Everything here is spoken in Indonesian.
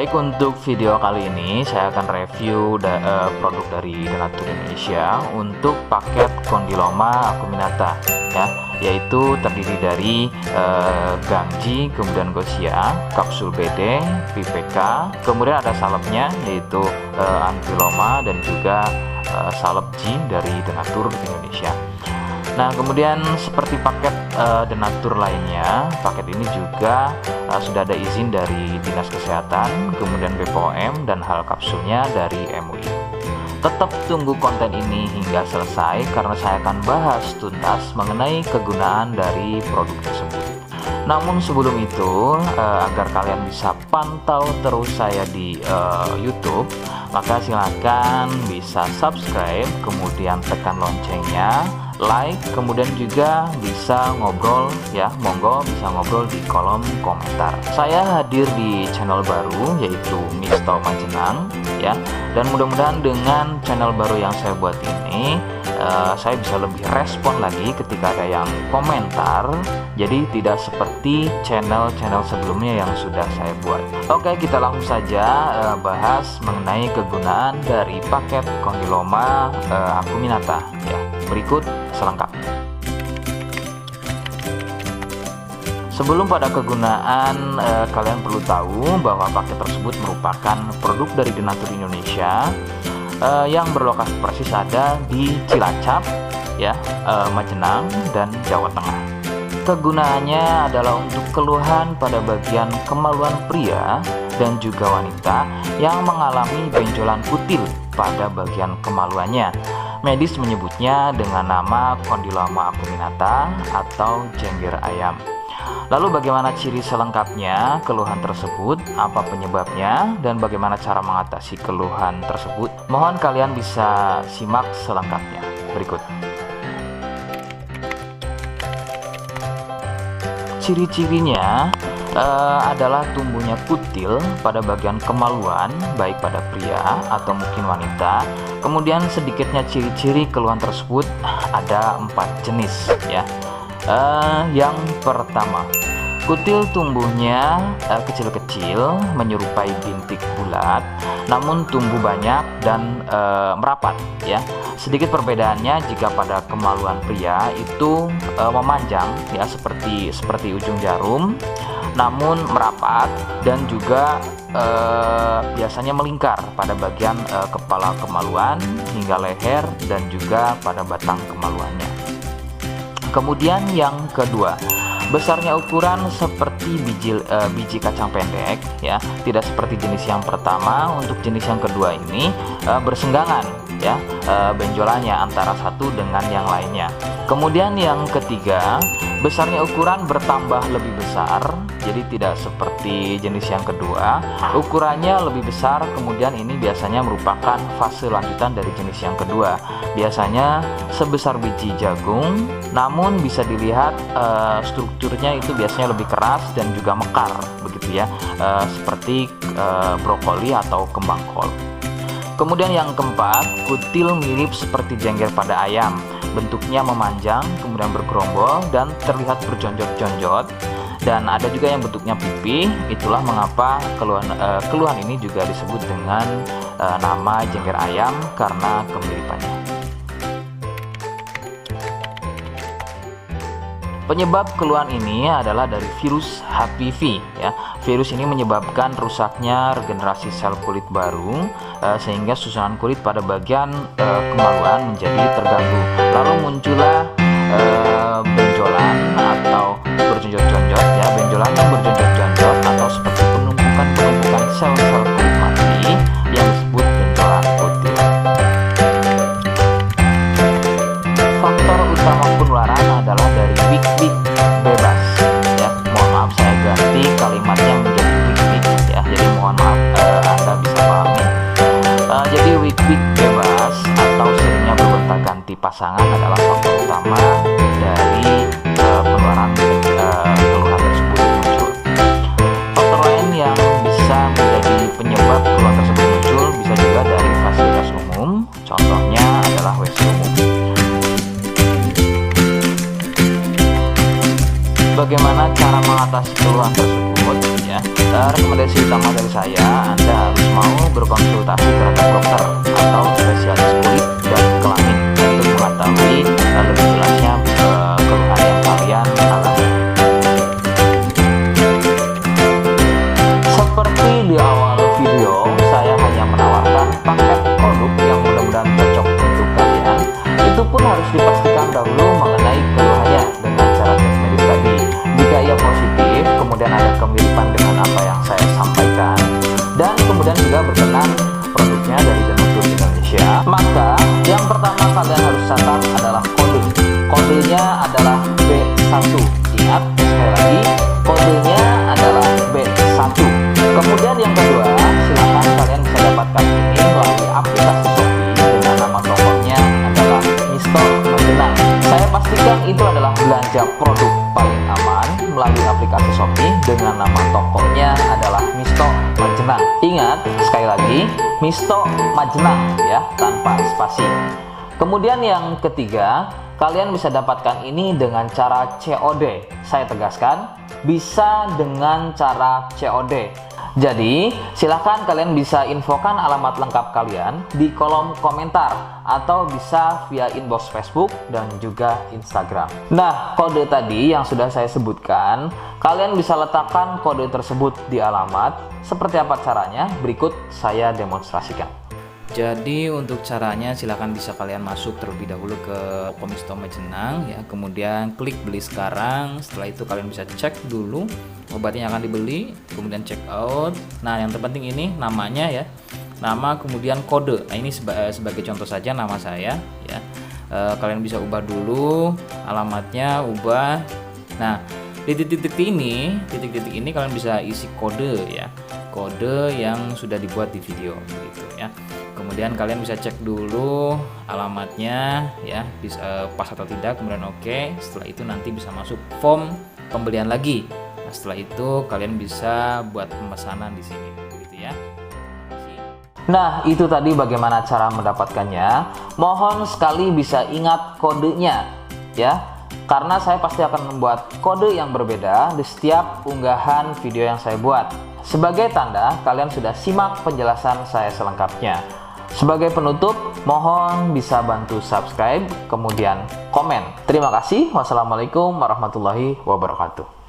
Baik, untuk video kali ini saya akan review produk dari Denatur Indonesia untuk paket Condyloma acuminata ya, yaitu terdiri dari Gangji, kemudian Gosia, kapsul BD, PPK, kemudian ada salepnya yaitu Antiloma dan juga salep G dari Denatur Indonesia. Nah, kemudian seperti paket Denatur lainnya, paket ini juga sudah ada izin dari Dinas Kesehatan, kemudian BPOM, dan hal kapsulnya dari MUI. Tetap tunggu konten ini hingga selesai karena saya akan bahas tuntas mengenai kegunaan dari produk tersebut. Namun sebelum itu, agar kalian bisa pantau terus saya di YouTube, maka silakan bisa subscribe, kemudian tekan loncengnya, like, kemudian juga bisa ngobrol ya, monggo bisa ngobrol di kolom komentar. Saya hadir di channel baru yaitu Misto Majenang ya, dan mudah-mudahan dengan channel baru yang saya buat ini saya bisa lebih respon lagi ketika ada yang komentar, jadi tidak seperti channel-channel sebelumnya yang sudah saya buat. Oke, kita langsung saja bahas mengenai kegunaan dari paket Condyloma acuminata ya. Berikut selengkapnya. Sebelum pada kegunaan, kalian perlu tahu bahwa paket tersebut merupakan produk dari Denatur Indonesia yang berlokasi persis ada di Cilacap, ya, Majenang dan Jawa Tengah. Kegunaannya adalah untuk keluhan pada bagian kemaluan pria dan juga wanita yang mengalami benjolan kutil pada bagian kemaluannya. Medis menyebutnya dengan nama Condyloma acuminata atau jengger ayam. Lalu bagaimana ciri selengkapnya keluhan tersebut, apa penyebabnya, dan bagaimana cara mengatasi keluhan tersebut? Mohon kalian bisa simak selengkapnya berikut. Ciri-cirinya adalah tumbuhnya kutil pada bagian kemaluan, baik pada pria atau mungkin wanita. Kemudian sedikitnya ciri-ciri keluhan tersebut ada 4 jenis ya. Yang pertama, kutil tumbuhnya kecil-kecil menyerupai bintik bulat, namun tumbuh banyak dan merapat ya. Sedikit perbedaannya jika pada kemaluan pria itu memanjang ya, seperti ujung jarum, namun merapat dan juga biasanya melingkar pada bagian kepala kemaluan hingga leher dan juga pada batang kemaluannya. Kemudian yang kedua, besarnya ukuran seperti biji kacang pendek ya, tidak seperti jenis yang pertama. Untuk jenis yang kedua ini bersenggangan ya, benjolannya antara satu dengan yang lainnya. Kemudian yang ketiga, besarnya ukuran bertambah lebih besar, jadi tidak seperti jenis yang kedua. Ukurannya lebih besar, kemudian ini biasanya merupakan fase lanjutan dari jenis yang kedua. Biasanya sebesar biji jagung, namun bisa dilihat strukturnya itu biasanya lebih keras dan juga mekar begitu ya, seperti brokoli atau kembang kol. Kemudian yang keempat, kutil mirip seperti jengger pada ayam. Bentuknya memanjang, kemudian bergerombol dan terlihat berjonjot-jonjot. Dan ada juga yang bentuknya pipih. Itulah mengapa keluhan ini juga disebut dengan nama jengger ayam karena kemiripannya. Penyebab keluhan ini adalah dari virus HPV ya. Virus ini menyebabkan rusaknya regenerasi sel kulit baru sehingga susunan kulit pada bagian kemaluan menjadi terganggu. Lalu muncullah benjolan atau berjonjot-jonjot ya, benjolan yang berjonjot-jonjot atau seperti penumpukan sel-sel kulit mati yang disebut benjolan kutil. Faktor utama penularan adalah dari wik-wik bebas ya. Mohon maaf saya ganti kalimatnya menjadi wik-wik ya, jadi mohon maaf Anda bisa pahami. Jadi wik-wik bebas atau seringnya bergonta-ganti pasangan adalah faktor utama dari penularan keluhan tersebut muncul. Faktor lain yang bisa menjadi penyebab keluhan tersebut muncul bisa juga dari fasilitas umum, contohnya adalah WC umum. Bagaimana cara mengatasi keluhan tersebut ya? Rekomendasi utama dari saya, Anda harus mau berkonsultasi terhadap dokter atau spesialis kulit dan kelamin untuk mengetahui lebih jelasnya keluhan yang kalian alami. Seperti di awal video, saya hanya menawarkan paket produk yang mudah-mudahan cocok untuk kalian. Itu pun harus dipastikan dahulu mengenai keluhannya dengan cara tes medis tadi. Jika ia positif, kemudian ada kemiripan dengan apa yang saya sampaikan, dan kemudian juga berkenan produknya dari Denotur Indonesia, maka yang pertama kalian harus catat adalah kode. Kodenya adalah B1. Ingat, sekali lagi, kodenya adalah B1. Kemudian yang kedua, silakan kalian bisa dapatkan ini melalui aplikasi Shopee dengan nama tokonya adalah Misto Majenang. Saya pastikan itu adalah belanja produk paling aman melalui aplikasi Shopee dengan nama tokonya adalah Misto Majenang. Ingat, sekali lagi, Misto Majenang ya, tanpa spasi. Kemudian yang ketiga, kalian bisa dapatkan ini dengan cara COD. Saya tegaskan, bisa dengan cara COD. Jadi, silahkan kalian bisa infokan alamat lengkap kalian di kolom komentar atau bisa via inbox Facebook dan juga Instagram. Nah, kode tadi yang sudah saya sebutkan, kalian bisa letakkan kode tersebut di alamat. Seperti apa caranya? Berikut saya demonstrasikan. Jadi untuk caranya silahkan bisa kalian masuk terlebih dahulu ke Misto Majenang ya, kemudian klik beli sekarang. Setelah itu kalian bisa cek dulu obatnya yang akan dibeli, kemudian check out. Nah yang terpenting ini namanya ya, nama kemudian kode. Nah ini sebagai contoh saja nama saya ya. Kalian bisa ubah dulu alamatnya, ubah. Nah di titik-titik ini kalian bisa isi kode ya, kode yang sudah dibuat di video gitu ya. Kemudian kalian bisa cek dulu alamatnya ya, bisa pas atau tidak, kemudian oke. Setelah itu nanti bisa masuk form pembelian lagi. Nah, setelah itu kalian bisa buat pemesanan di sini gitu ya. Nah, itu tadi bagaimana cara mendapatkannya. Mohon sekali bisa ingat kodenya ya. Karena saya pasti akan membuat kode yang berbeda di setiap unggahan video yang saya buat. Sebagai tanda kalian sudah simak penjelasan saya selengkapnya. Sebagai penutup, mohon bisa bantu subscribe, kemudian komen. Terima kasih. Wassalamualaikum warahmatullahi wabarakatuh.